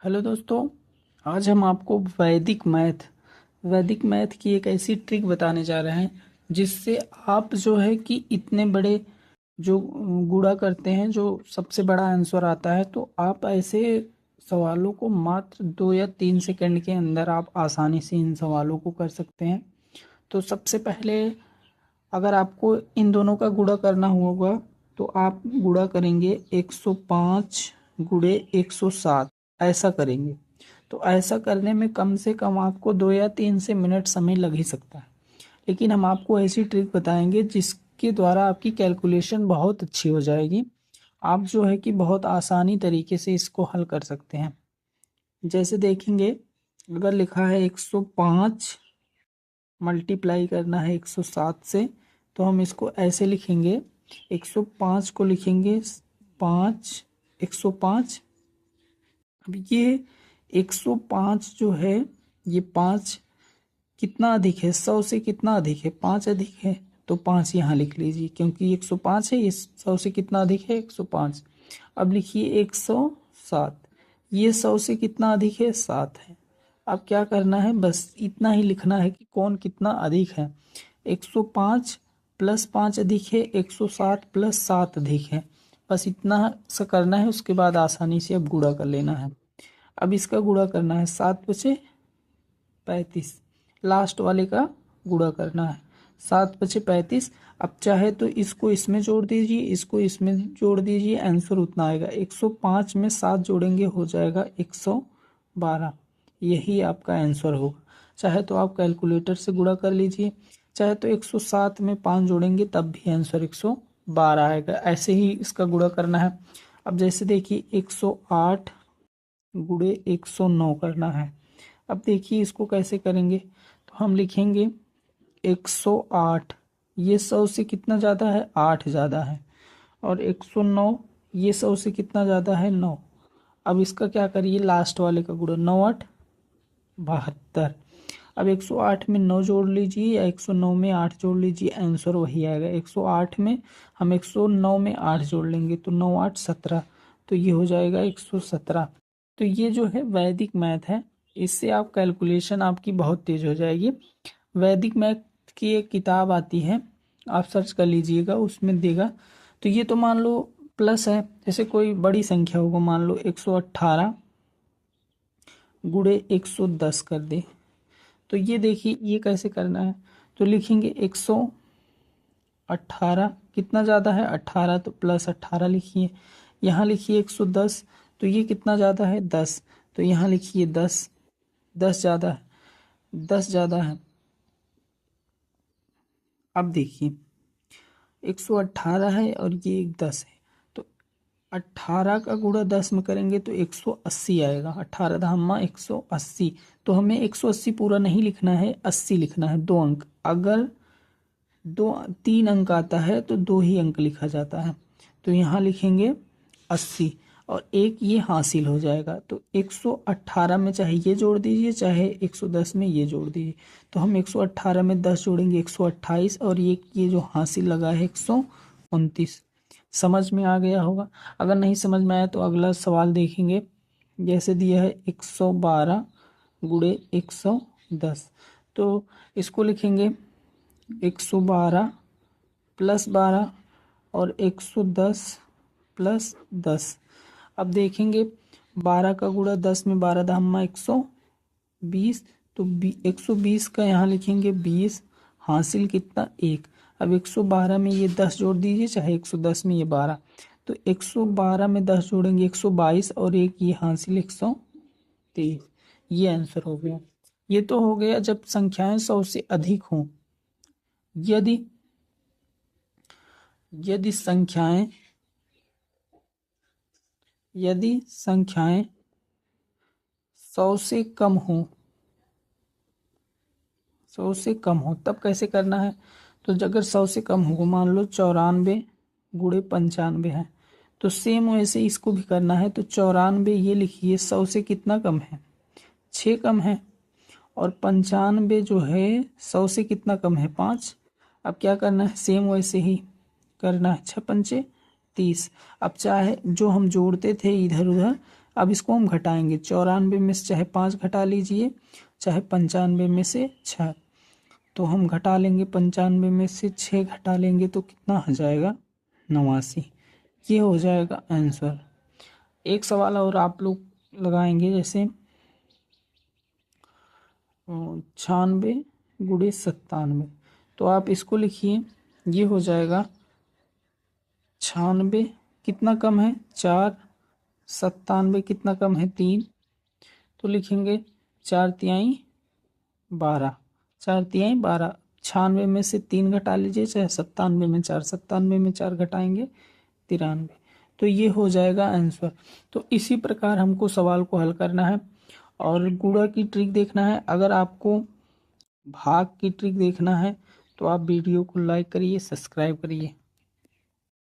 Hello दोस्तों। आज हम आपको वैदिक मैथ की एक ऐसी ट्रिक बताने जा रहे हैं जिससे आप जो है कि इतने बड़े जो गुणा करते हैं, जो सबसे बड़ा आंसर आता है, तो आप ऐसे सवालों को मात्र 2 या 3 सेकंड के अंदर आप आसानी से इन सवालों को कर सकते हैं। तो सबसे पहले अगर आपको इन दोनों का गुणा करना होगा तो आप गुणा करेंगे 105 गुणे 107, ऐसा करेंगे। तो ऐसा करने में कम से कम आपको 2 या 3 से मिनट समय लग ही सकता है, लेकिन हम आपको ऐसी ट्रिक बताएंगे जिसके द्वारा आपकी कैलकुलेशन बहुत अच्छी हो जाएगी। आप जो है कि बहुत आसानी तरीके से इसको हल कर सकते हैं। जैसे देखेंगे, अगर लिखा है 105 मल्टीप्लाई करना है 107 से, तो हम इसको ऐसे लिखेंगे। 105 को लिखेंगे 5, 105। अब ये 105 जो है, ये 5 कितना अधिक है, 100 से कितना अधिक है, 5 अधिक है, तो 5 यहाँ लिख लीजिए क्योंकि 105 है, ये 100 से कितना अधिक है, 105। अब लिखिए 107, ये 100 से कितना अधिक है, 7 है। अब क्या करना है, बस इतना ही लिखना है कि कौन कितना अधिक है। 105 प्लस 5 अधिक है, 107 प्लस 7 अधिक है। बस इतना सा करना है, उसके बाद आसानी से अब गुणा कर लेना है। अब इसका गुणा करना है, 7 × 5 = 35। लास्ट वाले का गुणा करना है, 7 × 5 = 35। अब चाहे तो इसको इसमें जोड़ दीजिए, इसको इसमें जोड़ दीजिए, आंसर उतना आएगा। 105 में 7 जोड़ेंगे हो जाएगा 112। यही आपका आंसर होगा। चाहे तो आप कैलकुलेटर से गुणा कर लीजिए, चाहे तो 107 में 5 जोड़ेंगे तब भी आंसर 112 आएगा। ऐसे ही इसका गुणा करना है। अब जैसे देखिए 108 गुणे 109 करना है। अब देखिए इसको कैसे करेंगे, तो हम लिखेंगे 108, ये 100 से कितना ज़्यादा है, 8 ज़्यादा है। और 109, ये 100 से कितना ज़्यादा है, 9। अब इसका क्या करिए, लास्ट वाले का गुणा, 9 × 8 = 72। अब 108 में 9 जोड़ लीजिए या 109 में 8 जोड़ लीजिए, आंसर वही आएगा। 108 में हम 109 में 8 जोड़ लेंगे तो 9 × 8 = 17, तो ये हो जाएगा 117। तो ये जो है वैदिक मैथ है, इससे आप कैलकुलेशन आपकी बहुत तेज हो जाएगी। वैदिक मैथ की एक किताब आती है, आप सर्च कर लीजिएगा, उसमें देगा। तो ये तो मान लो प्लस है, जैसे कोई बड़ी संख्या होगा, मान लो 118 गुणे 110 कर दे, तो ये देखिए ये कैसे करना है। तो लिखेंगे 118 कितना ज़्यादा है, 18, तो प्लस 18 लिखिए। यहाँ लिखिए 110, तो ये कितना ज़्यादा है, 10, तो यहाँ लिखिए 10। 10 ज़्यादा है, 10 ज़्यादा है। अब देखिए 118 है और ये 10 है, तो 18 का गुणा 10 में करेंगे तो 180 आएगा। 18 धामा 180, तो हमें 180 पूरा नहीं लिखना है, 80 लिखना है, 2 अंक। अगर 3 अंक आता है तो 2 ही अंक लिखा जाता है, तो यहाँ लिखेंगे 80 और एक ये हासिल हो जाएगा। तो 118 में चाहे ये जोड़ दीजिए, चाहे 110 में ये जोड़ दीजिए। तो हम 118 में 10 जोड़ेंगे 128, और ये जो हासिल लगा है 129। समझ में आ गया होगा। अगर नहीं समझ में आया तो अगला सवाल देखेंगे। जैसे दिया है 112 गुणे 110, तो इसको लिखेंगे 112 प्लस 12 और 110 प्लस 10। अब देखेंगे 12 का गुणा 10 में, 12 धामा 120, तो 120 का यहाँ लिखेंगे 20, हासिल कितना, 1। अब 112 में ये 10 जोड़ दीजिए, चाहे 110 में ये 12, तो 112 में 10 जोड़ेंगे 122, और एक ये हासिल 123। ये आंसर हो गया। ये तो हो गया जब संख्याएं 100 से अधिक हों। यदि यदि संख्याएं यदि संख्याएं 100 से कम हो, 100 से कम हो, तब कैसे करना है। तो अगर 100 से कम हो, मान लो 94 गुणे 95 है, तो सेम वैसे इसको भी करना है। तो 94 ये लिखिए 100 से कितना कम है, 6 कम है। और 95 जो है 100 से कितना कम है, 5। अब क्या करना है, सेम वैसे ही करना है, 6 × 5 = 30। अब चाहे जो हम जोड़ते थे इधर उधर, अब इसको हम घटाएंगे, 94 में से चाहे 5 घटा लीजिए, चाहे 95 में से 6। तो हम घटा लेंगे, 95 में से 6 घटा लेंगे तो कितना हो जाएगा, 89। ये हो जाएगा आंसर। एक सवाल और आप लोग लगाएंगे, जैसे 96 गुणे 97। तो आप इसको लिखिए, ये हो जाएगा 96 कितना कम है 4, 97 कितना कम है 3। तो लिखेंगे 4 तिहाई 12, 4 तिहाई 12। 96 में से 3 घटा लीजिए, चाहे 97 में 4, 97 में 4 घटाएंगे 93। तो ये हो जाएगा आंसर। तो इसी प्रकार हमको सवाल को हल करना है। और गुणा की ट्रिक देखना है। अगर आपको भाग की ट्रिक देखना है तो आप वीडियो को लाइक करिए, सब्सक्राइब करिए।